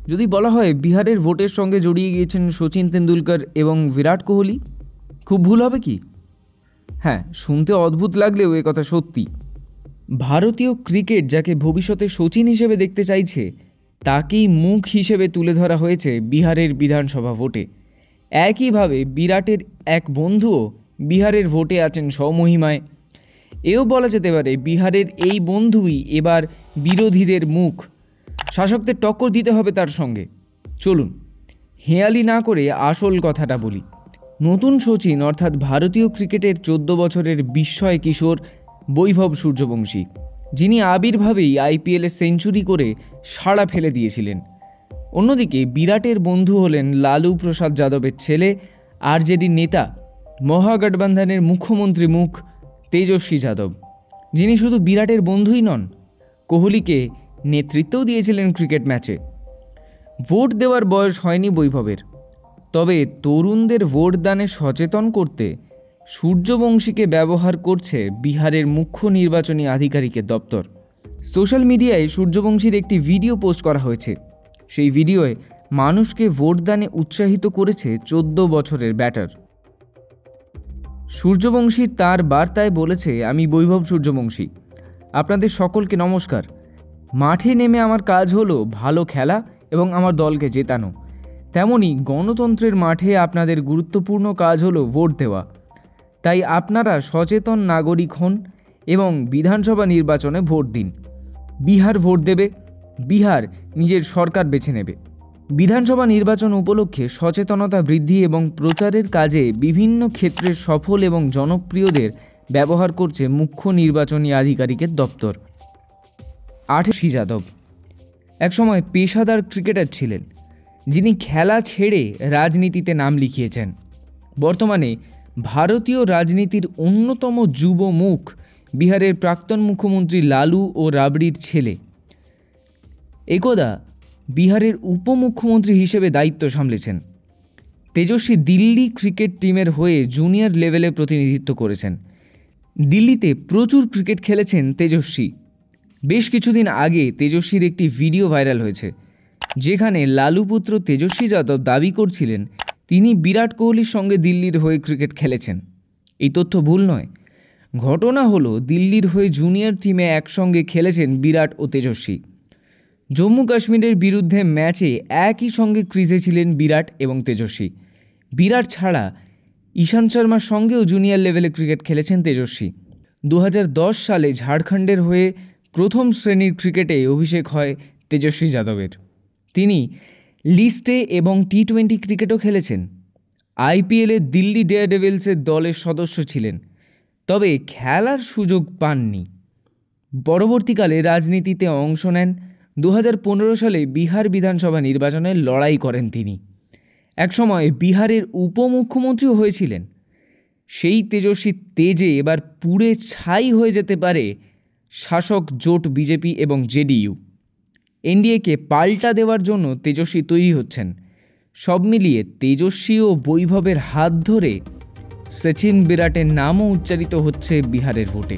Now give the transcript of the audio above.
যদি বলা হয় বিহারের ভোটের সঙ্গে জড়িয়ে গিয়েছেন সচিন তেন্ডুলকর এবং বিরাট কোহলি, খুব ভুল হবে কি? হ্যাঁ, শুনতে অদ্ভুত লাগলেও এ কথা সত্যি। ভারতীয় ক্রিকেট যাকে ভবিষ্যতে সচিন হিসেবে দেখতে চাইছে, তাকেই মুখ হিসেবে তুলে ধরা হয়েছে বিহারের বিধানসভা ভোটে। একইভাবে বিরাটের এক বন্ধুও বিহারের ভোটে আছেন স্বমহিমায়। এও বলা যেতে পারে বিহারের এই বন্ধুই এবার বিরোধীদের মুখ। শাসকদের টক্কর দিতে হবে তার সঙ্গে। চলুন হেঁয়ালি না করে আসল কথাটা বলি। নতুন সচিন অর্থাৎ ভারতীয় ক্রিকেটের 14 বছরের বিস্ময় কিশোর বৈভব সূর্যবংশী, যিনি আবির্ভাবেই আইপিএলে সেঞ্চুরি করে সাড়া ফেলে দিয়েছিলেন। অন্যদিকে বিরাটের বন্ধু হলেন লালু প্রসাদ যাদবের ছেলে, আরজেডি নেতা, মহাগঠবন্ধনের মুখ্যমন্ত্রী মুখ তেজস্বী যাদব, যিনি শুধু বিরাটের বন্ধুই নন, কোহলিকে নেতৃত্বও দিয়েছিলেন ক্রিকেট ম্যাচে। ভোট দেওয়ার বয়স হয়নি বৈভবের, তবে তরুণদের ভোট দানে সচেতন করতে সূর্যবংশীকে ব্যবহার করছে বিহারের মুখ্য নির্বাচনী আধিকারিকের দপ্তর। সোশ্যাল মিডিয়ায় সূর্যবংশীর একটি ভিডিও পোস্ট করা হয়েছে। সেই ভিডিওয়ে মানুষকে ভোট দানে উৎসাহিত করেছে 14 বছরের ব্যাটার। সূর্যবংশী তার বার্তায় বলেছে, আমি বৈভব সূর্যবংশী, আপনাদের সকলকে নমস্কার। মাঠে নেমে আমার কাজ হলো ভালো খেলা এবং আমার দলকে জেতানো। তেমনি গণতন্ত্রের মাঠে আপনাদের গুরুত্বপূর্ণ কাজ হলো ভোট দেওয়া। তাই আপনারা সচেতন নাগরিক হন এবং বিধানসভা নির্বাচনে ভোট দিন। বিহার ভোট দেবে, বিহার নিজের সরকার বেছে নেবে। বিধানসভা নির্বাচন উপলক্ষে সচেতনতা বৃদ্ধি এবং প্রচারের কাজে বিভিন্ন ক্ষেত্রের সফল এবং জনপ্রিয়দের ব্যবহার করছে মুখ্য নির্বাচনী আধিকারিকের দপ্তর। তেজস্বী যাদব একসময় পেশাদার ক্রিকেটার ছিলেন, যিনি খেলা ছেড়ে রাজনীতিতে নাম লিখিয়েছেন। বর্তমানে ভারতীয় রাজনীতির অন্যতম যুব মুখ বিহারের প্রাক্তন মুখ্যমন্ত্রী লালু ও রাবড়ির ছেলে। একদা বিহারের উপমুখ্যমন্ত্রী হিসেবে দায়িত্ব সামলেছেন। তেজস্বী দিল্লি ক্রিকেট টিমের হয়ে জুনিয়র লেভেলে প্রতিনিধিত্ব করেছেন। দিল্লিতে প্রচুর ক্রিকেট খেলেছেন তেজস্বী। বেশ কিছুদিন আগে তেজস্বীর একটি ভিডিও ভাইরাল হয়েছে, যেখানে লালুপুত্র তেজস্বী যাদব দাবি করছিলেন তিনি বিরাট কোহলির সঙ্গে দিল্লির হয়ে ক্রিকেট খেলেছেন। এই তথ্য ভুল নয়। ঘটনা হলো, দিল্লির হয়ে জুনিয়র টিমে একসঙ্গে খেলেছেন বিরাট ও তেজস্বী। জম্মু কাশ্মীরের বিরুদ্ধে ম্যাচে একই সঙ্গে ক্রিজে ছিলেন বিরাট এবং তেজস্বী। বিরাট ছাড়া ঈশান্ত শর্মার সঙ্গেও জুনিয়র লেভেলে ক্রিকেট খেলেছেন তেজস্বী। 2010 সালে ঝাড়খণ্ডের হয়ে প্রথম শ্রেণীর ক্রিকেটে অভিষেক হয় তেজস্বী যাদবের। তিনি লিস্টে এবং টি20 ক্রিকেটও খেলেছেন। আইপিএলে দিল্লি ডেয়ারডেভিলসের দলের সদস্য ছিলেন, তবে খেলার সুযোগ পাননি। পরবর্তীকালে রাজনীতিতে অংশ নেন। 2015 সালে বিহার বিধানসভা নির্বাচনে লড়াই করেন তিনি। একসময় বিহারের উপমুখ্যমন্ত্রীও হয়েছিলেন। সেই তেজস্বী তেজে এবার পুড়ে ছাই হয়ে যেতে পারে শাসক জোট বিজেপি এবং জেডিইউ। এনডিএকে পাল্টা দেওয়ার জন্য তেজস্বী তৈরি হচ্ছেন। সব মিলিয়ে তেজস্বী ও বৈভবের হাত ধরে সচিন বিরাটের নামও উচ্চারিত হচ্ছে বিহারের ভোটে।